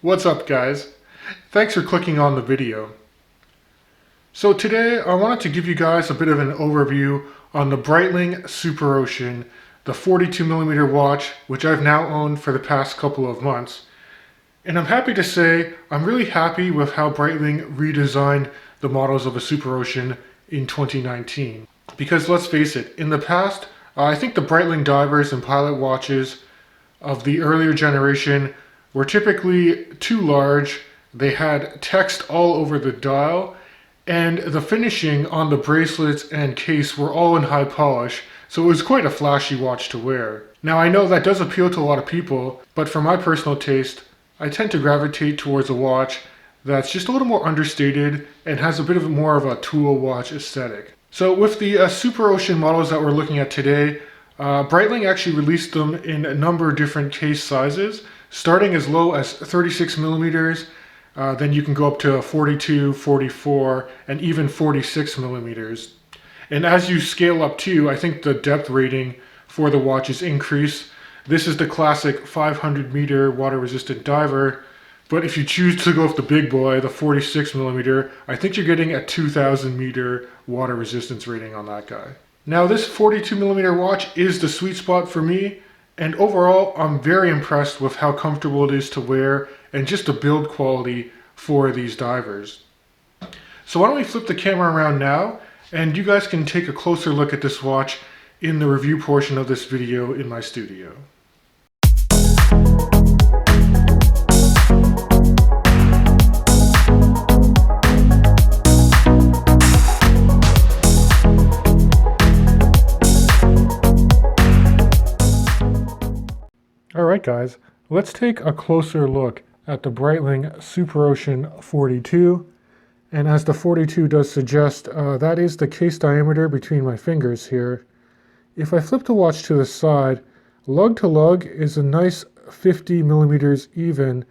What's up, guys? Thanks for clicking on the video. So today I wanted to give you guys a bit of an overview on the Breitling SuperOcean, the 42mm watch, which I've now owned for the past couple of months. And I'm happy to say I'm really happy with how Breitling redesigned the models of a SuperOcean in 2019. Because let's face it, in the past, I think the Breitling divers and pilot watches of the earlier generation were typically too large. They had text all over the dial, and the finishing on the bracelets and case were all in high polish, so it was quite a flashy watch to wear. Now I know that does appeal to a lot of people, but for my personal taste, I tend to gravitate towards a watch that's just a little more understated and has a bit of more of a tool watch aesthetic. So with the SuperOcean models that we're looking at today, Breitling actually released them in a number of different case sizes, starting as low as 36mm, then you can go up to 42, 44, and even 46mm. And as you scale up too, I think the depth rating for the watches increase. This is the classic 500-meter water-resistant diver, but if you choose to go with the big boy, the 46mm, I think you're getting a 2,000-meter water resistance rating on that guy. Now this 42mm watch is the sweet spot for me, and overall I'm very impressed with how comfortable it is to wear and just the build quality for these divers. So why don't we flip the camera around now, and you guys can take a closer look at this watch in the review portion of this video in my studio. Alright guys, let's take a closer look at the Breitling SuperOcean 42. And as the 42 does suggest, that is the case diameter between my fingers here. If I flip the watch to the side, lug to lug is a nice 50mm even,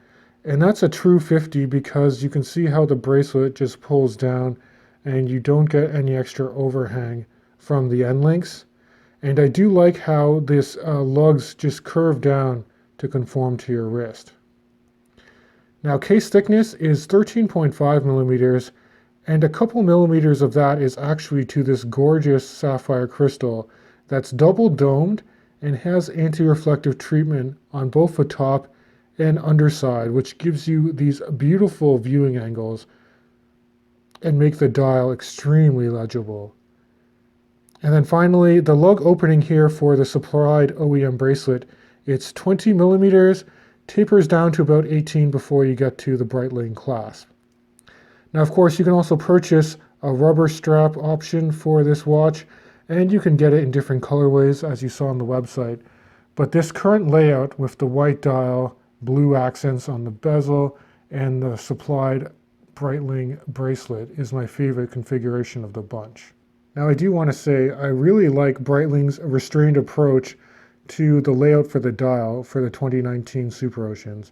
and that's a true 50 because you can see how the bracelet just pulls down and you don't get any extra overhang from the end links. And I do like how this lugs just curve down to conform to your wrist. Now case thickness is 13.5mm, and a couple millimeters of that is actually to this gorgeous sapphire crystal that's double domed and has anti-reflective treatment on both the top and underside, which gives you these beautiful viewing angles and make the dial extremely legible. And then finally, the lug opening here for the supplied OEM bracelet, it's 20mm, tapers down to about 18 before you get to the Breitling clasp. Now, of course, you can also purchase a rubber strap option for this watch, and you can get it in different colorways, as you saw on the website. But this current layout with the white dial, blue accents on the bezel, and the supplied Breitling bracelet is my favorite configuration of the bunch. Now I do want to say I really like Breitling's restrained approach to the layout for the dial for the 2019 SuperOceans.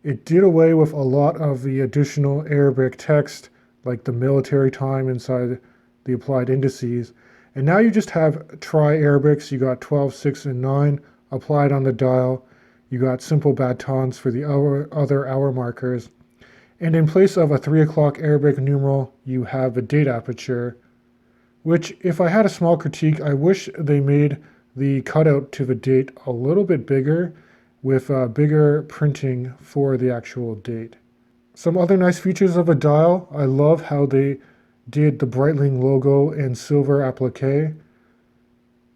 It did away with a lot of the additional Arabic text, like the military time inside the applied indices, and now you just have tri-Arabics. You got 12, 6, and 9 applied on the dial. You got simple batons for the other hour markers, and in place of a 3 o'clock Arabic numeral, you have a date aperture, which, if I had a small critique, I wish they made the cutout to the date a little bit bigger with bigger printing for the actual date. Some other nice features of a dial, I love how they did the Breitling logo in silver applique.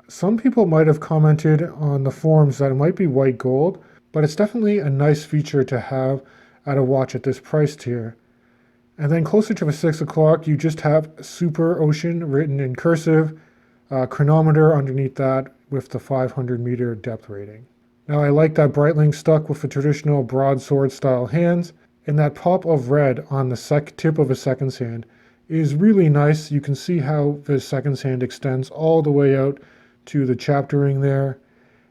Some people might have commented on the forums that it might be white gold, but it's definitely a nice feature to have at a watch at this price tier. And then closer to the 6 o'clock, you just have SuperOcean written in cursive, chronometer underneath that with the 500-meter depth rating. Now I like that Breitling stuck with the traditional broadsword style hands, and that pop of red on the tip of a seconds hand is really nice. You can see how the seconds hand extends all the way out to the chapter ring there.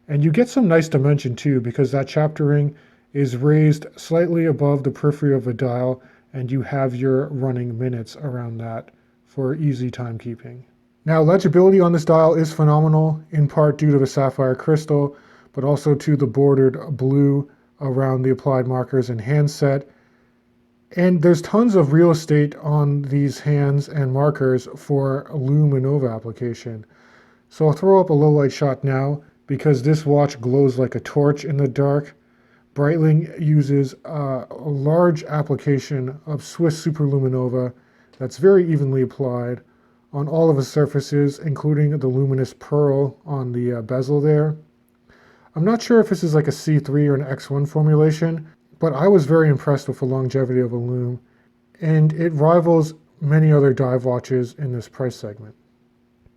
And you get some nice dimension too, because that chapter ring is raised slightly above the periphery of the dial, and you have your running minutes around that for easy timekeeping. Now, legibility on this dial is phenomenal, in part due to the sapphire crystal, but also to the bordered blue around the applied markers and handset, And there's tons of real estate on these hands and markers for luminova application. So I'll throw up a low light shot now because this watch glows like a torch in the dark. Breitling uses a large application of Swiss superluminova that's very evenly applied on all of the surfaces, including the luminous pearl on the bezel there. I'm not sure if this is like a C3 or an X1 formulation, but I was very impressed with the longevity of a lume, and it rivals many other dive watches in this price segment.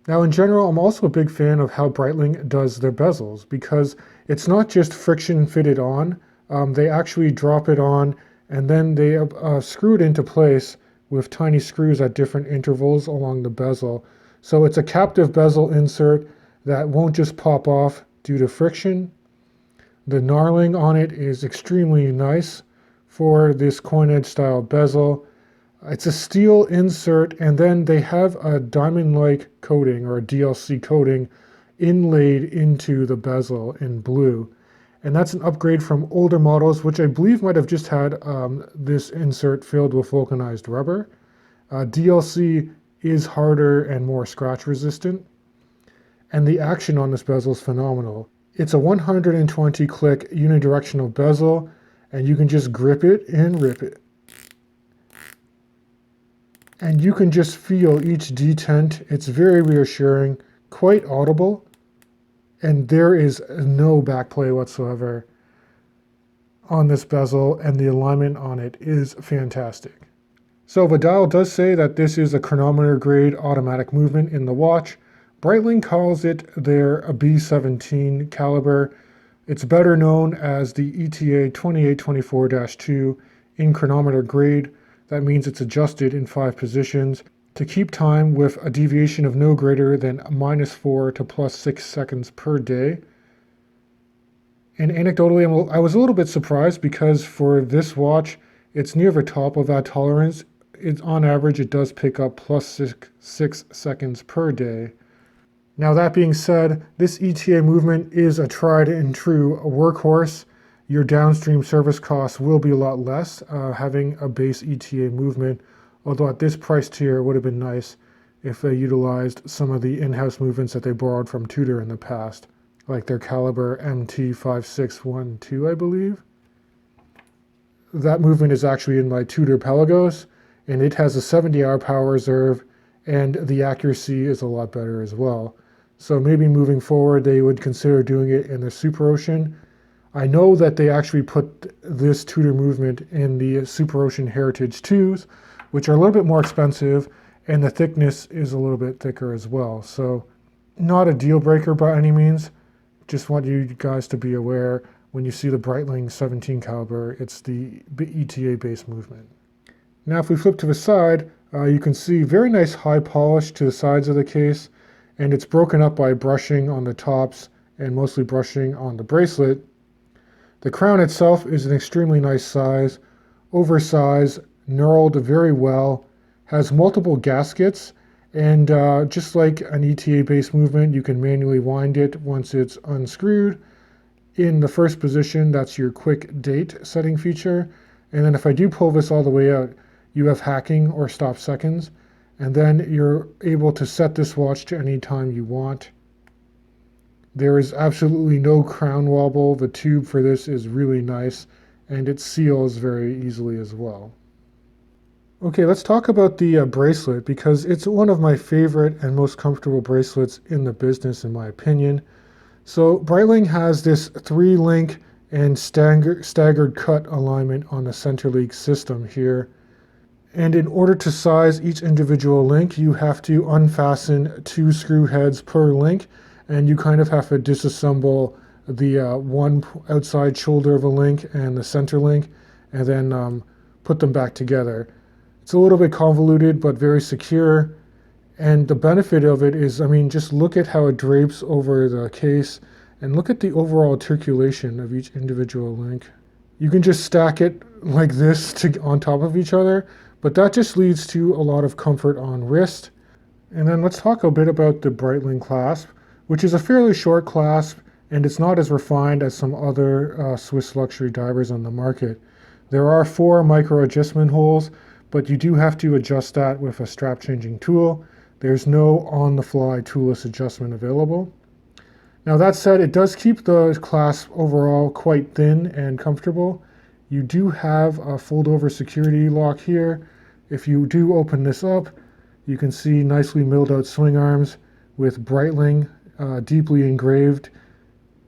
Now in general, I'm also a big fan of how Breitling does their bezels, because it's not just friction fitted on, they actually drop it on and then they screw it into place with tiny screws at different intervals along the bezel. So it's a captive bezel insert that won't just pop off due to friction. The knurling on it is extremely nice for this coin edge style bezel. It's a steel insert, and then they have a diamond-like coating or a DLC coating inlaid into the bezel in blue. And that's an upgrade from older models, which I believe might have just had this insert filled with vulcanized rubber. DLC is harder and more scratch resistant, and the action on this bezel is phenomenal. It's a 120 click unidirectional bezel, and you can just grip it and rip it. And you can just feel each detent. It's very reassuring, quite audible, and there is no backplay whatsoever on this bezel, and the alignment on it is fantastic. So the dial does say that this is a chronometer grade automatic movement in the watch. Breitling calls it their B17 caliber. It's better known as the ETA 2824-2 in chronometer grade. That means it's adjusted in 5 positions to keep time with a deviation of no greater than -4 to +6 seconds per day. And anecdotally, I was a little bit surprised because for this watch, it's near the top of that tolerance. On average, it does pick up +6 seconds per day. Now that being said, this ETA movement is a tried and true workhorse. Your downstream service costs will be a lot less having a base ETA movement, although at this price tier it would have been nice if they utilized some of the in-house movements that they borrowed from Tudor in the past, like their caliber MT5612, I believe. That movement is actually in my Tudor Pelagos, and it has a 70-hour power reserve, and the accuracy is a lot better as well. So maybe moving forward, they would consider doing it in the SuperOcean. I know that they actually put this Tudor movement in the SuperOcean Heritage 2s, which are a little bit more expensive, and the thickness is a little bit thicker as well. So not a deal breaker by any means. Just want you guys to be aware when you see the Breitling 17 caliber, it's the ETA based movement. Now if we flip to the side, you can see very nice high polish to the sides of the case, and it's broken up by brushing on the tops and mostly brushing on the bracelet. The crown itself is an extremely nice size, oversized, knurled very well, has multiple gaskets, and just like an ETA-based movement, you can manually wind it once it's unscrewed. In the first position, that's your quick date setting feature, and then if I do pull this all the way out, you have hacking or stop seconds, and then you're able to set this watch to any time you want. There is absolutely no crown wobble. The tube for this is really nice, and it seals very easily as well. Okay, let's talk about the bracelet, because it's one of my favorite and most comfortable bracelets in the business, in my opinion. So Breitling has this 3-link and staggered cut alignment on the center link system here. And in order to size each individual link, you have to unfasten 2 screw heads per link, and you kind of have to disassemble the one outside shoulder of a link and the center link, and then put them back together. It's a little bit convoluted, but very secure. And the benefit of it is, I mean, just look at how it drapes over the case, and look at the overall articulation of each individual link. You can just stack it like this on top of each other, but that just leads to a lot of comfort on wrist. And then let's talk a bit about the Breitling clasp, which is a fairly short clasp, and it's not as refined as some other Swiss luxury divers on the market. There are 4 micro adjustment holes, but you do have to adjust that with a strap changing tool. There's no on-the-fly toolless adjustment available. Now that said, it does keep the clasp overall quite thin and comfortable. You do have a fold-over security lock here. If you do open this up, you can see nicely milled out swing arms with Breitling deeply engraved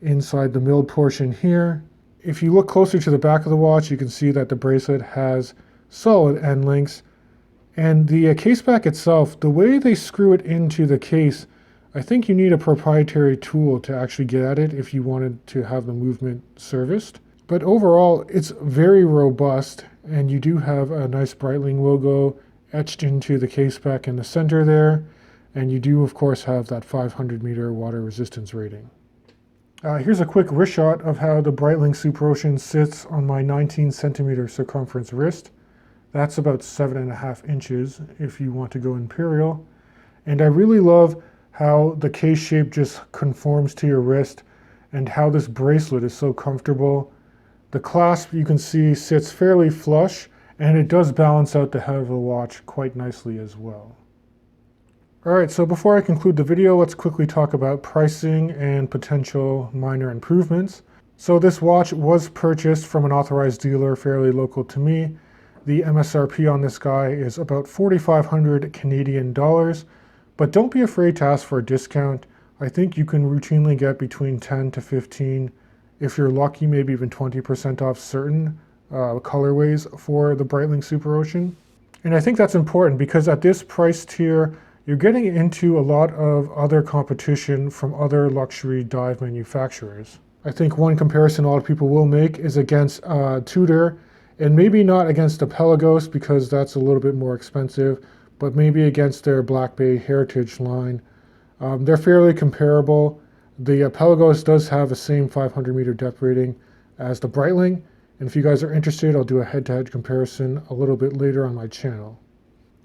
inside the milled portion here. If you look closer to the back of the watch, you can see that the bracelet has solid end links. And the case back itself, the way they screw it into the case, I think you need a proprietary tool to actually get at it if you wanted to have the movement serviced. But overall, it's very robust, and you do have a nice Breitling logo etched into the case back in the center there. And you do, of course, have that 500-meter water resistance rating. Here's a quick wrist shot of how the Breitling SuperOcean sits on my 19-centimeter circumference wrist. That's about 7.5 inches if you want to go imperial. And I really love how the case shape just conforms to your wrist and how this bracelet is so comfortable. The clasp, you can see, sits fairly flush, and it does balance out the head of the watch quite nicely as well. Alright, so before I conclude the video, let's quickly talk about pricing and potential minor improvements. So this watch was purchased from an authorized dealer fairly local to me. The MSRP on this guy is about 4,500 Canadian dollars, but don't be afraid to ask for a discount. I think you can routinely get between 10 to 15, if you're lucky, maybe even 20% off certain colorways for the Breitling SuperOcean. And I think that's important because at this price tier, you're getting into a lot of other competition from other luxury dive manufacturers. I think one comparison a lot of people will make is against Tudor, and maybe not against the Pelagos because that's a little bit more expensive, but maybe against their Black Bay Heritage line. They're fairly comparable. The Pelagos does have the same 500-meter depth rating as the Breitling, and if you guys are interested, I'll do a head-to-head comparison a little bit later on my channel.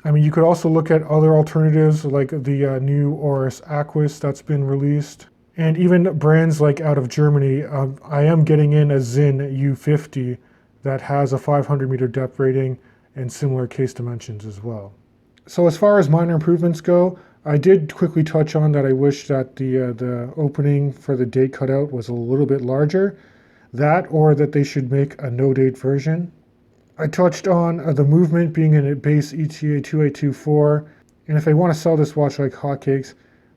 I mean, you could also look at other alternatives like the new Oris Aquis that's been released. And even brands like out of Germany, I am getting in a Zinn U50 that has a 500-meter depth rating and similar case dimensions as well. So as far as minor improvements go, I did quickly touch on that I wish that the opening for the date cutout was a little bit larger. That, or that they should make a no-date version. I touched on the movement being in a base ETA 2824, and if I want to sell this watch like hotcakes,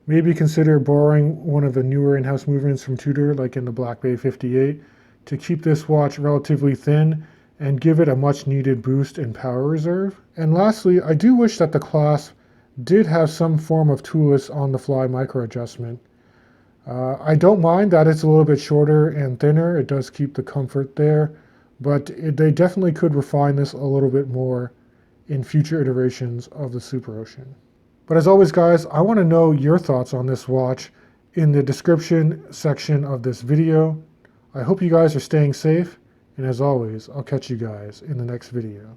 maybe consider borrowing one of the newer in-house movements from Tudor, like in the Black Bay 58, to keep this watch relatively thin and give it a much needed boost in power reserve. And lastly, I do wish that the clasp did have some form of toolless on-the-fly micro adjustment. I don't mind that it's a little bit shorter and thinner. It does keep the comfort there. But they definitely could refine this a little bit more in future iterations of the SuperOcean. But as always, guys, I want to know your thoughts on this watch in the description section of this video. I hope you guys are staying safe, and as always, I'll catch you guys in the next video.